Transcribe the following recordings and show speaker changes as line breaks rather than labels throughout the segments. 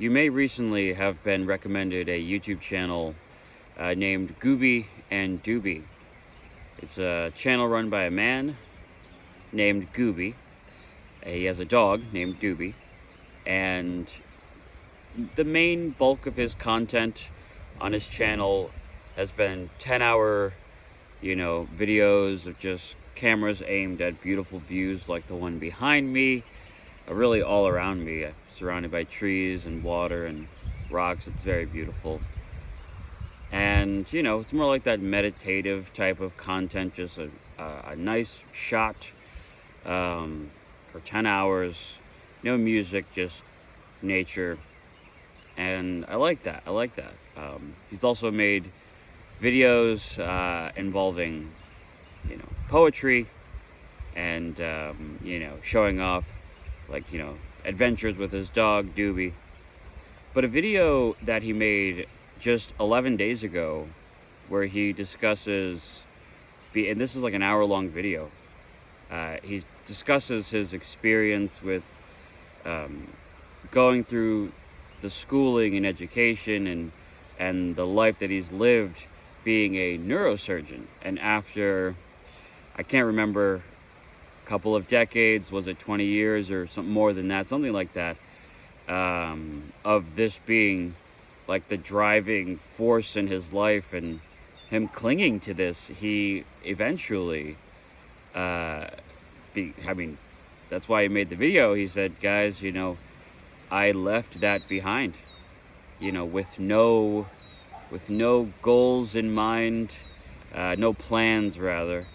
You may recently have been recommended a YouTube channel named Gooby and DOOBIE. It's a channel run by a man named Gooby. He has a dog named DOOBIE. And the main bulk of his content on his channel has been 10-hour, videos of just cameras aimed at beautiful views like the one behind me. Really all around me, surrounded by trees and water and rocks. It's very beautiful. And, it's more like that meditative type of content, just a nice shot for 10 hours. No music, just nature. And I like that. He's also made videos involving, poetry and, showing off, adventures with his dog, DOOBIE. But a video that he made just 11 days ago where he discusses, and this is like an hour-long video, he discusses his experience with going through the schooling and education and the life that he's lived being a neurosurgeon. And after, I can't remember, couple of decades, was it 20 years or something more than that, something like that, of this being like the driving force in his life and him clinging to this, he eventually, that's why he made the video. He said, guys, I left that behind, with no goals in mind, no plans rather.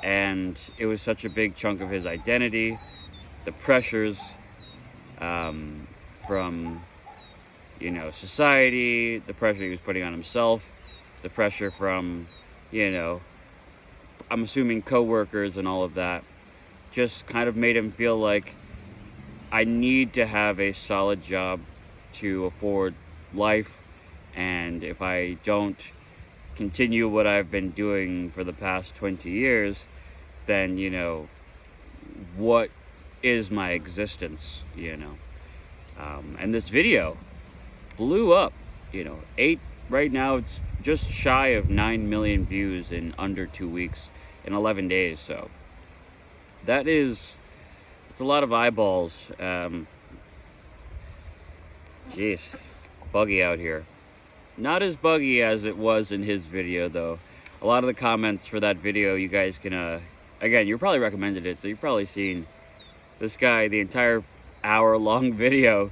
And it was such a big chunk of his identity, the pressures from, society, the pressure he was putting on himself, the pressure from, I'm assuming coworkers and all of that, just kind of made him feel like I need to have a solid job to afford life. And if I don't continue what I've been doing for the past 20 years, then, what is my existence, and this video blew up, right now it's just shy of 9 million views in under 2 weeks, in 11 days, so it's a lot of eyeballs. Jeez, buggy out here. Not as buggy as it was in his video, though. A lot of the comments for that video, you guys can, again, you probably recommended it, so you've probably seen this guy, the entire hour-long video,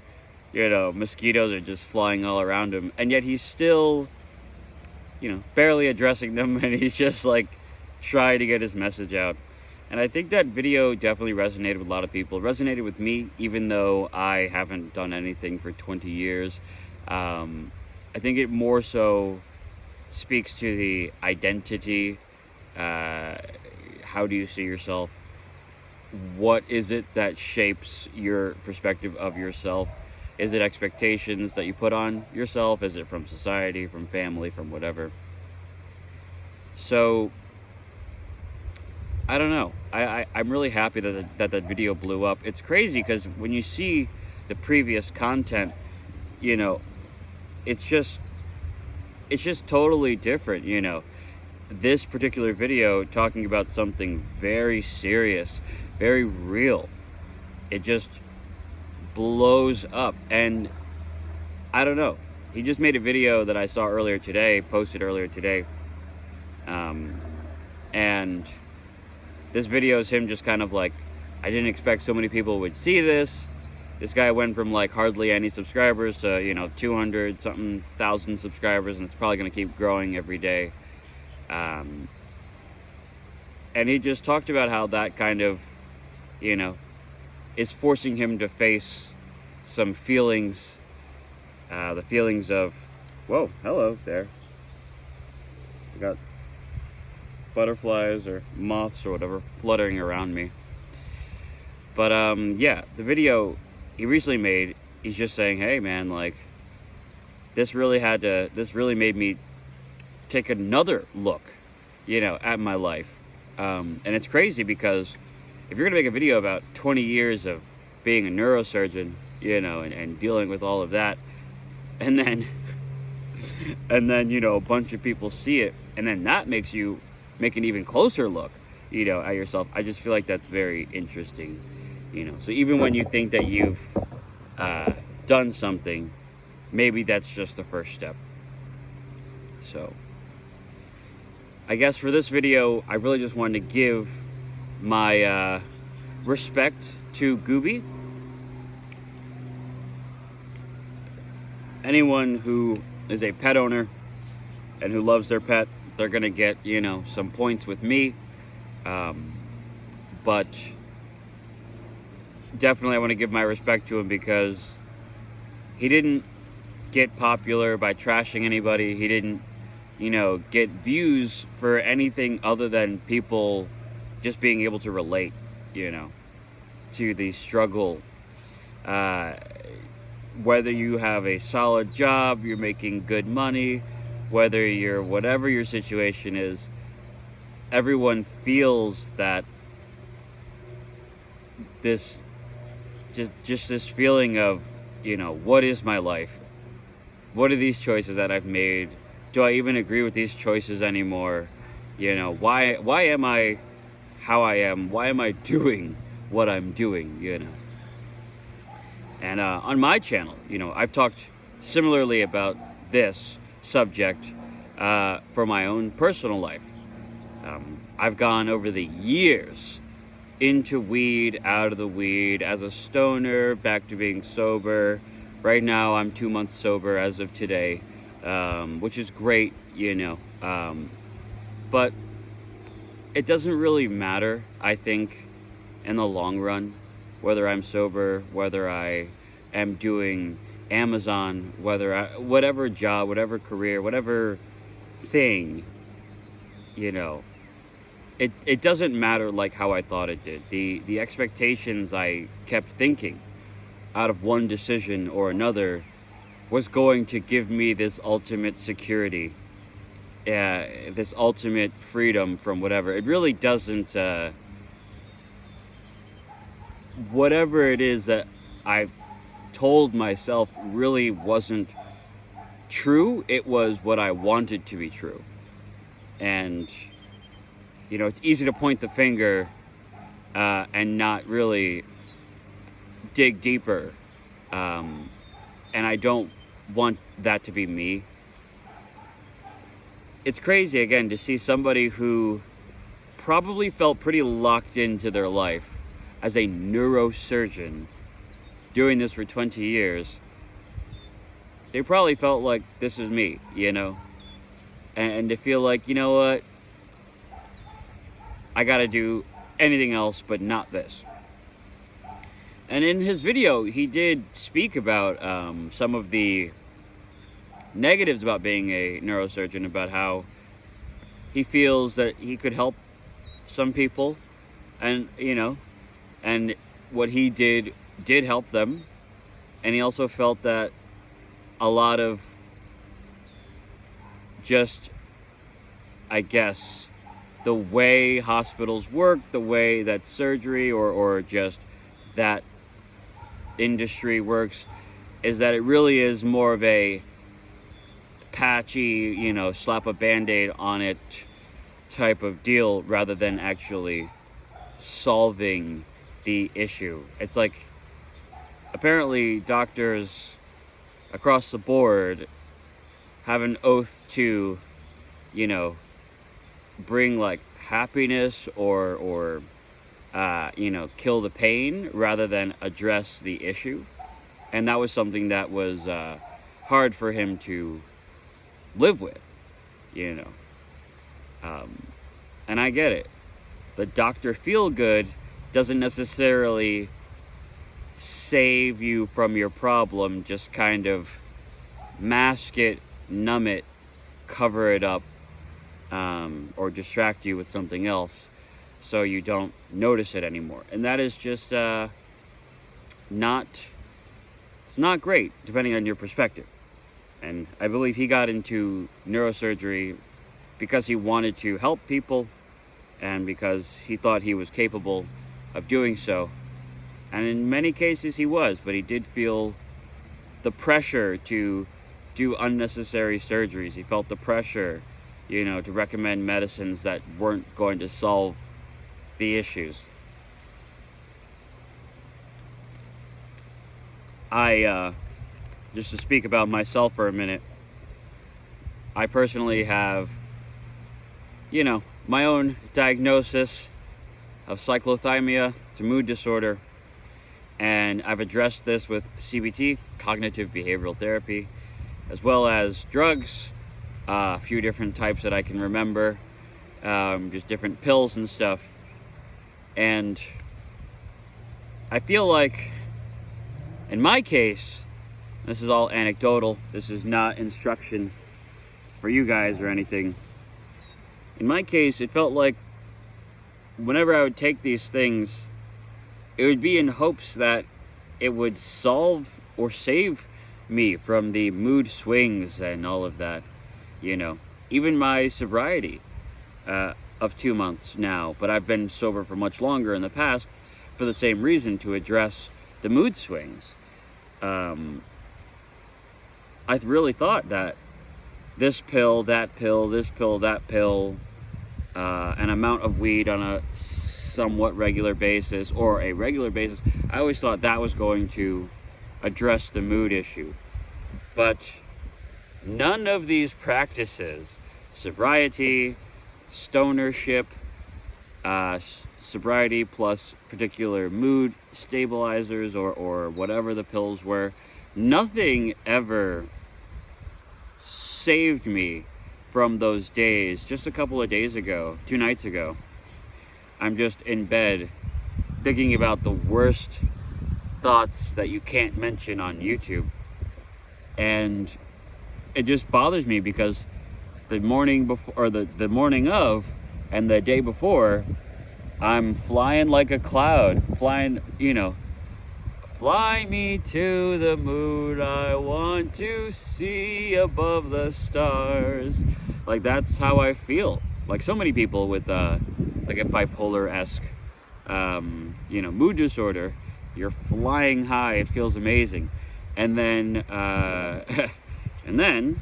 mosquitoes are just flying all around him, and yet he's still, barely addressing them, and he's just, trying to get his message out. And I think that video definitely resonated with a lot of people. It resonated with me, even though I haven't done anything for 20 years. I think it more so speaks to the identity. How do you see yourself? What is it that shapes your perspective of yourself? Is it expectations that you put on yourself? Is it from society, from family, from whatever? So, I don't know. I'm really happy that video blew up. It's crazy because when you see the previous content, it's just totally different, This particular video talking about something very serious, very real. It just blows up. And I don't know. He just made a video that I saw posted earlier today. And this video is him just kind of I didn't expect so many people would see this. This guy went from hardly any subscribers to 200 something thousand subscribers, and it's probably going to keep growing every day. And he just talked about how that kind of is forcing him to face some feelings, the feelings of, whoa, hello there. We got butterflies or moths or whatever fluttering around me. But yeah, the video he recently made, he's just saying, hey man, this really made me take another look, at my life. And it's crazy because if you're gonna make a video about 20 years of being a neurosurgeon, and dealing with all of that. And then, a bunch of people see it, and then that makes you make an even closer look, at yourself. I just feel like that's very interesting, So even when you think that you've done something, maybe that's just the first step. So I guess for this video, I really just wanted to give my respect to Gooby. Anyone who is a pet owner and who loves their pet, they're gonna get, some points with me. But definitely I want to give my respect to him, because he didn't get popular by trashing anybody. He didn't, get views for anything other than people just being able to relate, to the struggle. Whether you have a solid job, you're making good money, whether you're whatever your situation is, everyone feels that this just this feeling of, what is my life? What are these choices that I've made? Do I even agree with these choices anymore? Why am I how I am? Why am I doing what I'm doing, And on my channel, I've talked similarly about this subject for my own personal life. I've gone over the years into weed, out of the weed, as a stoner, back to being sober. Right now, I'm 2 months sober as of today, which is great, but it doesn't really matter, I think, in the long run, whether I'm sober, whether I am doing Amazon, whatever job, whatever career, whatever thing, it doesn't matter like how I thought it did. The expectations I kept thinking out of one decision or another was going to give me this ultimate security, this ultimate freedom from whatever. It really doesn't, whatever it is that I told myself really wasn't true. It was what I wanted to be true. And, it's easy to point the finger and not really dig deeper. And I don't want that to be me. It's crazy, again, to see somebody who probably felt pretty locked into their life as a neurosurgeon doing this for 20 years. They probably felt like, this is me, and to feel like, you know what, I gotta do anything else but not this. And in his video, he did speak about some of the negatives about being a neurosurgeon, about how he feels that he could help some people, and and what he did help them. And he also felt that a lot of just, I guess, the way hospitals work, the way that surgery or just that industry works, is that it really is more of a patchy, slap a Band-Aid on it type of deal, rather than actually solving the issue. It's like, apparently doctors across the board have an oath to, bring like happiness or kill the pain rather than address the issue. And that was something that was hard for him to live with, and I get it. The Dr. Feel-Good doesn't necessarily save you from your problem, just kind of mask it, numb it, cover it up, or distract you with something else so you don't notice it anymore. And that is just it's not great, depending on your perspective. And I believe he got into neurosurgery because he wanted to help people and because he thought he was capable of doing so. And in many cases he was, but he did feel the pressure to do unnecessary surgeries. He felt the pressure, you know, to recommend medicines that weren't going to solve the issues. Just to speak about myself for a minute, I personally have, you know, my own diagnosis of cyclothymia. It's a mood disorder, and I've addressed this with CBT, cognitive behavioral therapy, as well as drugs, a few different types that I can remember, just different pills and stuff. And I feel like, in my case, this is all anecdotal, this is not instruction for you guys or anything. In my case, it felt like whenever I would take these things, it would be in hopes that it would solve or save me from the mood swings and all of that, you know. Even my sobriety of 2 months now, but I've been sober for much longer in the past for the same reason, to address the mood swings. I really thought that this pill, that pill, this pill, that pill, an amount of weed on a somewhat regular basis or a regular basis, I always thought that was going to address the mood issue. But none of these practices, sobriety, stonership, sobriety plus particular mood stabilizers or whatever the pills were, nothing ever saved me from those days. Just a couple of days ago, 2 nights ago, I'm just in bed thinking about the worst thoughts that you can't mention on YouTube. And it just bothers me because the morning before, or the morning of, and the day before, I'm flying like a cloud, flying, you know, fly me to the moon, I want to see above the stars. Like, that's how I feel. Like so many people with like a bipolar-esque, you know, mood disorder, you're flying high, it feels amazing. And then, and then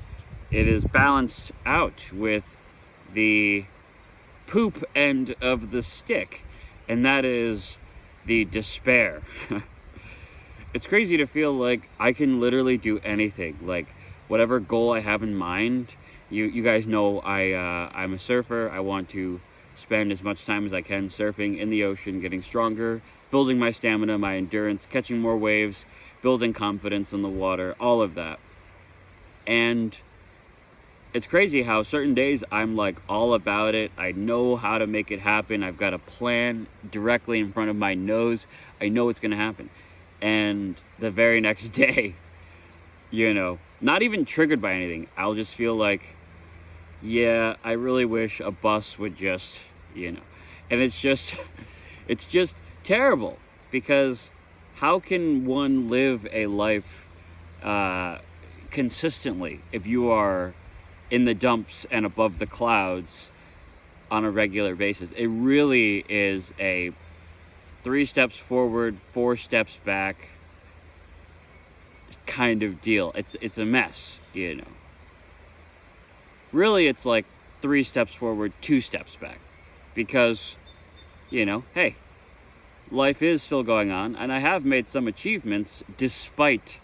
it is balanced out with the poop end of the stick, and that is the despair. It's crazy to feel like I can literally do anything. Like, whatever goal I have in mind, you guys know I'm a surfer. I want to spend as much time as I can surfing in the ocean, getting stronger, building my stamina, my endurance, catching more waves, building confidence in the water, all of that. And it's crazy how certain days I'm like all about it. I know how to make it happen. I've got a plan directly in front of my nose. I know it's going to happen. And the very next day, you know, not even triggered by anything, I'll just feel like, yeah, I really wish a bus would just, you know. And it's just terrible, because how can one live a life consistently if you are in the dumps and above the clouds on a regular basis? It really is a 3 steps forward, 4 steps back kind of deal. It's a mess, you know. Really, it's like 3 steps forward, 2 steps back, because, you know, hey, life is still going on, and I have made some achievements despite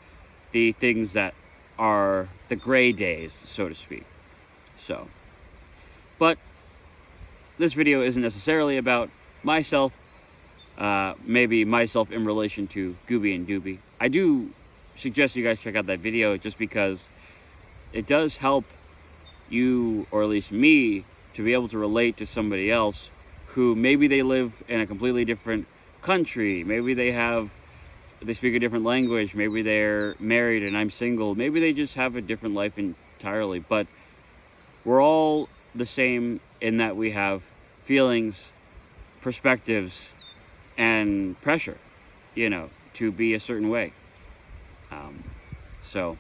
the things that are the gray days, so to speak. So, but this video isn't necessarily about myself, maybe myself in relation to Gooby and Doobie. I do suggest you guys check out that video just because it does help you, or at least me, to be able to relate to somebody else who maybe they live in a completely different country, maybe they speak a different language, maybe they're married and I'm single, maybe they just have a different life entirely, but we're all the same in that we have feelings, perspectives, and pressure, you know, to be a certain way. So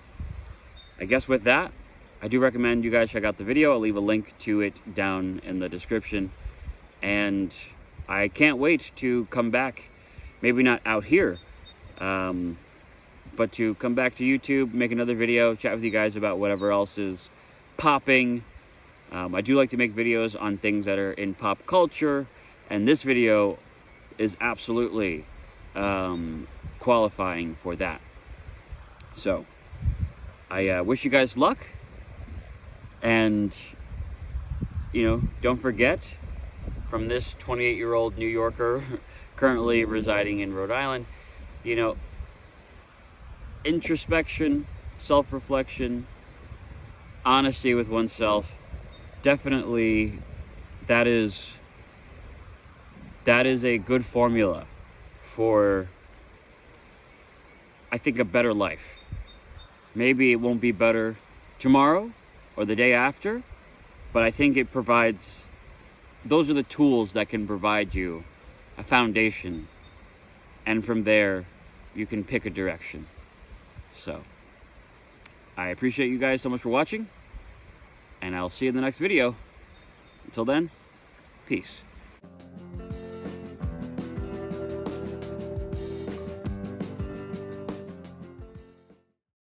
I guess with that, I do recommend you guys check out the video. I'll leave a link to it down in the description, and I can't wait to come back maybe not out here, but to come back to YouTube, make another video, chat with you guys about whatever else is popping. I do like to make videos on things that are in pop culture, and this video is absolutely qualifying for that. So I wish you guys luck, and don't forget, from this 28-year-old New Yorker currently residing in Rhode Island, introspection, self-reflection, honesty with oneself, definitely that is a good formula for, I think, a better life. Maybe it won't be better tomorrow or the day after, but I think it provides, those are the tools that can provide you a foundation, and from there you can pick a direction. So I appreciate you guys so much for watching, and I'll see you in the next video. Until then, peace.